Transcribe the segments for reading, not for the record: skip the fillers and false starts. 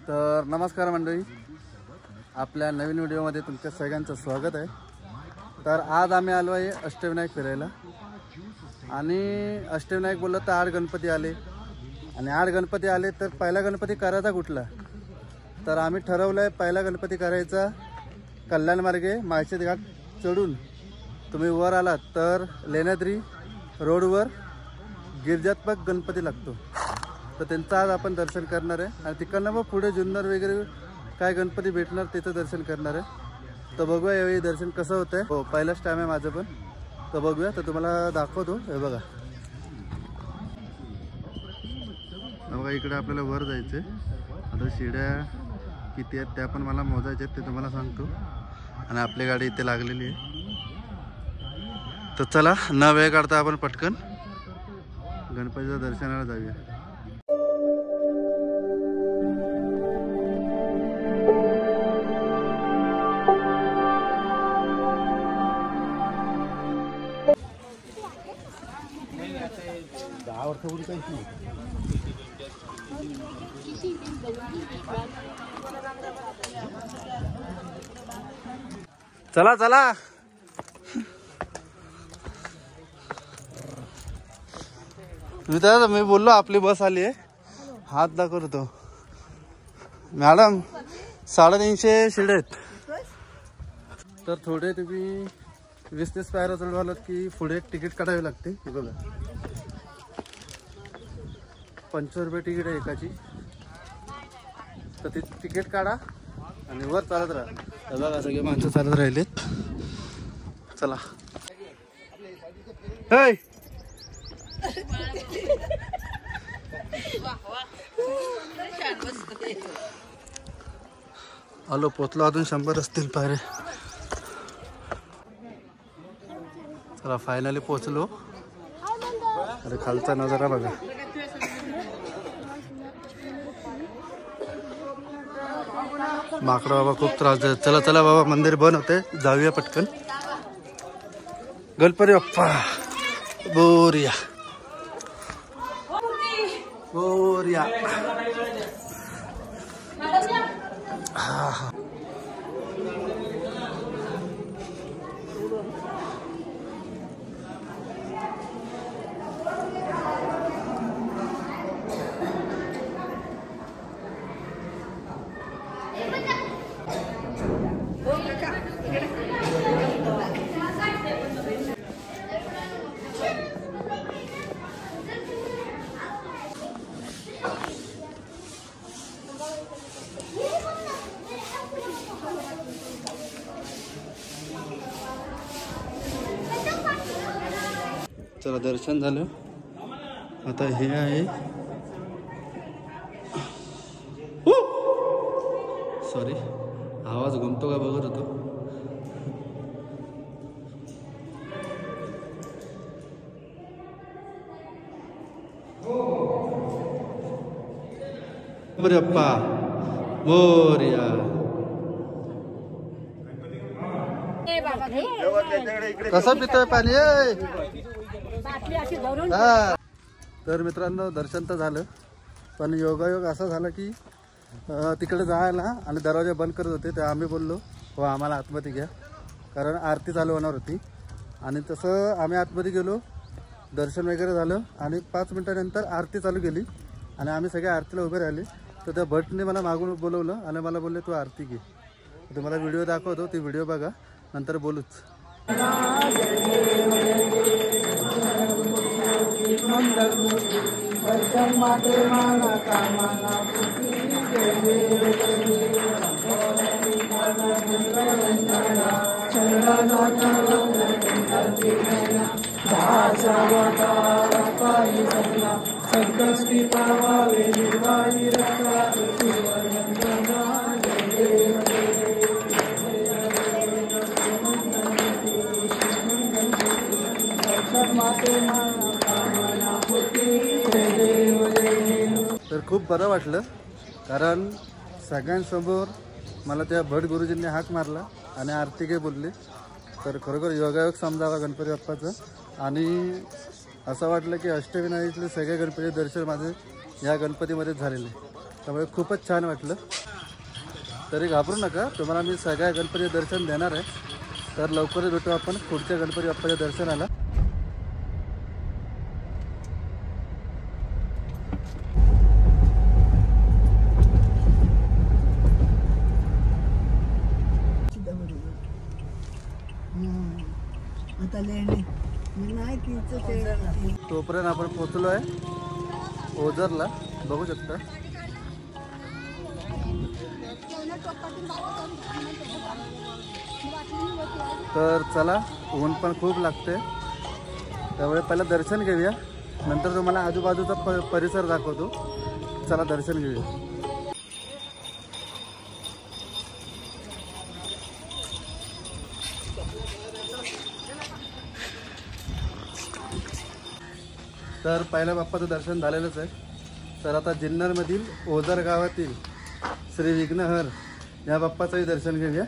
तर नमस्कार मंडळी, आपल्या नवीन व्हिडिओमध्ये तुमच्या सगळ्यांचं स्वागत आहे। तर आज आम्ही आलो आहे अष्टविनायक फिरायला आणि अष्टविनायक बोललो तर 8 गणपती आले आणि 8 गणपती आले तर पहिला गणपती करायचा कुठला? तर आम्ही ठरवलंय पहिला गणपती करायचा कल्याण मार्गे माळशेत घाट चढून तुम्ही वर आलात तर लेण्याद्री रोडवर गिरिजात्मक गणपती लागतो, तर त्यांचं आज आपण दर्शन करणार आहे आणि तिकडनं मग पुढे जुन्नर वगैरे काय गणपती भेटणार त्याचं दर्शन करणार आहे। तर बघूया यावेळी दर्शन कसं होतं आहे। हो, पहिलाच टाइम आहे माझं पण, तर बघूया। तर तुम्हाला दाखवतो, हे बघा बघा इकडे आपल्याला वर जायचं आहे। आता शिड्या किती आहेत त्या पण मला मोजायच्या आहेत, ते तुम्हाला सांगतो। आणि आपली गाडी इथे लागलेली आहे, तर चला न वेळ काढता आपण पटकन गणपतीच्या दर्शनाला जाऊया। चला चला मी बोललो आपली बस आली आहे, हात दाखवतो मॅडम। 350 शिडे आहेत, तर थोडे तुम्ही 20-30 पायऱ्या चढवालात की पुढे एक तिकीट काढावी लागते। हे बघा 25 रुपये तिकीट आहे एकाची, तर ते तिकीट काढा आणि वर चालत राहा। बघा सगळे माणसं चालत राहिलेत, चला। हे आलो, पोचलो, अजून 100 असतील पायरे। चला फायनली पोचलो। अरे खालचा नजारा बघा, माकडा बाबा खूप त्रास देत। चला चला बाबा, मंदिर बंद होते, जाऊया पटकन। गणपती बाप्पा बोरिया बोरिया। चला दर्शन झालं, आता हे आहे, सॉरी आवाज घुमतो का बघत होतो। अरे अप्पा मोरया, कसं पितोय पाणी? तर मित्रांनो दर्शन तर झालं, पण योगायोग असा झाला की तिकडे जायला आणि दरवाजा बंद करत होते, तर आम्ही बोललो हो आम्हाला आतमध्ये घ्या, कारण आरती चालू होणार होती। आणि तसं आम्ही आतमध्ये गेलो, दर्शन वगैरे झालं आणि 5 मिनिटानंतर आरती चालू केली आणि आम्ही सगळे आरतीला उभे राहिले। तर त्या भटने मला मागून बोलवलं आणि मला बोलले तू आरती घे। तुम्हाला व्हिडिओ दाखवतो, ती व्हिडिओ बघा, नंतर बोलूच। तर खूप बरं वाटलं, कारण सगळ्यांसमोर मला त्या भट गुरुजींनी हाक मारला आणि आरती घे बोलले। तर खरोखर योगायोग समजावा गणपती बाप्पाचं। आणि असं वाटलं की अष्टविनायकले सगळे गणपती दर्शन माझे या गणपतीमध्येच झालेले। त्यामुळे खूपच छान वाटलं. तरी घाबरू नका, तुम्हाला मी सगळ्या गणपती दर्शन देणार आहे. तर लवकरच भेटू आपण पुढच्या गणपती बाप्पाच्या दर्शनाला. तोपर्यंत आपण पोचलो आहे ओझरला, बघू शकता. तर चला, ऊन पण खूप लागते, त्यामुळे पहिलं दर्शन घेऊया, नंतर तुम्हाला आजूबाजूचा परिसर दाखवतो. चला दर्शन घेऊया. तर पहिल्या बाप्पाचं दर्शन झालेलंच आहे. तर आता जुन्नरमधील ओझर गावातील श्री विघ्नहर या बाप्पाचंही दर्शन घेऊया.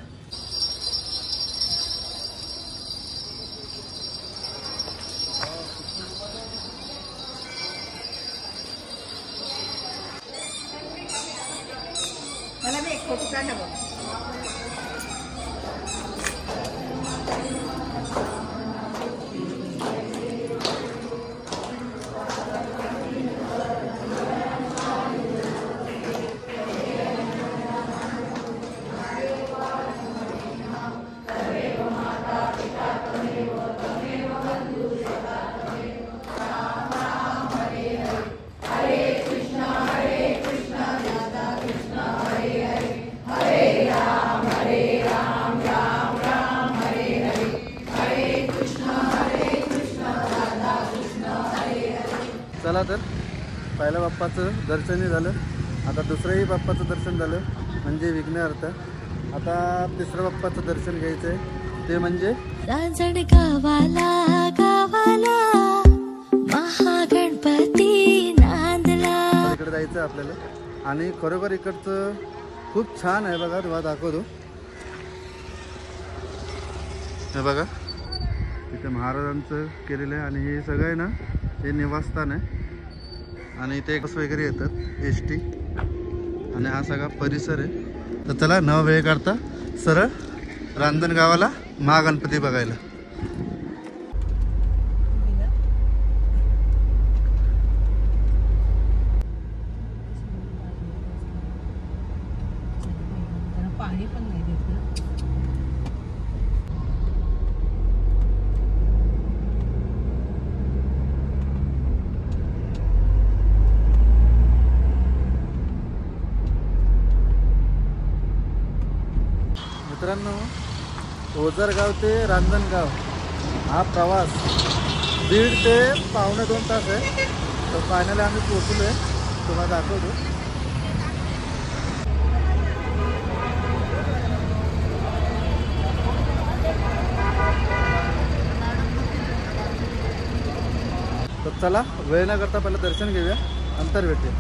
चला तर पहिल्या बाप्पाचं दर्शनही झालं, आता दुसऱ्याही बाप्पाचं दर्शन झालं म्हणजे विघ्नहर्ता. आता तिसऱ्या बाप्पाचं दर्शन घ्यायचं आहे, ते म्हणजे रांजण गावाला गावाला महागणपती नांदला. इकडे जायचं आहे आपल्याला, आणि खरोखर इकडचं खूप छान आहे बघा. तुम्हाला दाखवतो, हे बघा इथे महाराजांचं केलेलं आहे, आणि हे सगळं आहे ना, हे निवासस्थान आहे, आणि इथे बस वगैरे येतात ST, आणि हा सगळा परिसर आहे. तर चला न वेळ काढता सरळ रांजण गावाला महागणपती बघायला. पाणी पण नाही देत ना. मित्रांनो, ओझरगाव ते रांजणगाव हा प्रवास 1.5 ते पावणे 2 तास आहे. तर फायनली आम्ही पोहोचलो आहे, तुम्हाला दाखवतो. तर चला वेळ न करता पहिलं दर्शन घेऊया, नंतर भेटूया.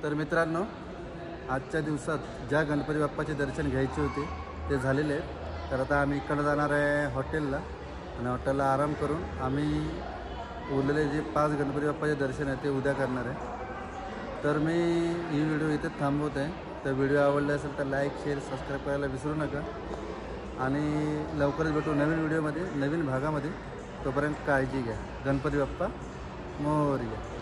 तर मित्रांनो, आजच्या दिवसात ज्या गणपती बाप्पाचे दर्शन घ्यायचे होते ते झालेले आहेत. तर आता आम्ही इकडं जाणार आहे हॉटेलला आणि हॉटेलला आराम करून आम्ही उरलेले जे 5 गणपती बाप्पाचे दर्शन आहे ते उद्या करणार आहे. तर मी ही व्हिडिओ इथे थांबवत आहे. तर व्हिडिओ आवडला असेल तर लाईक शेअर सबस्क्राईब करायला विसरू नका आणि लवकरच भेटू नवीन व्हिडिओमध्ये नवीन भागामध्ये. तोपर्यंत काळजी घ्या. गणपती बाप्पा मोरया.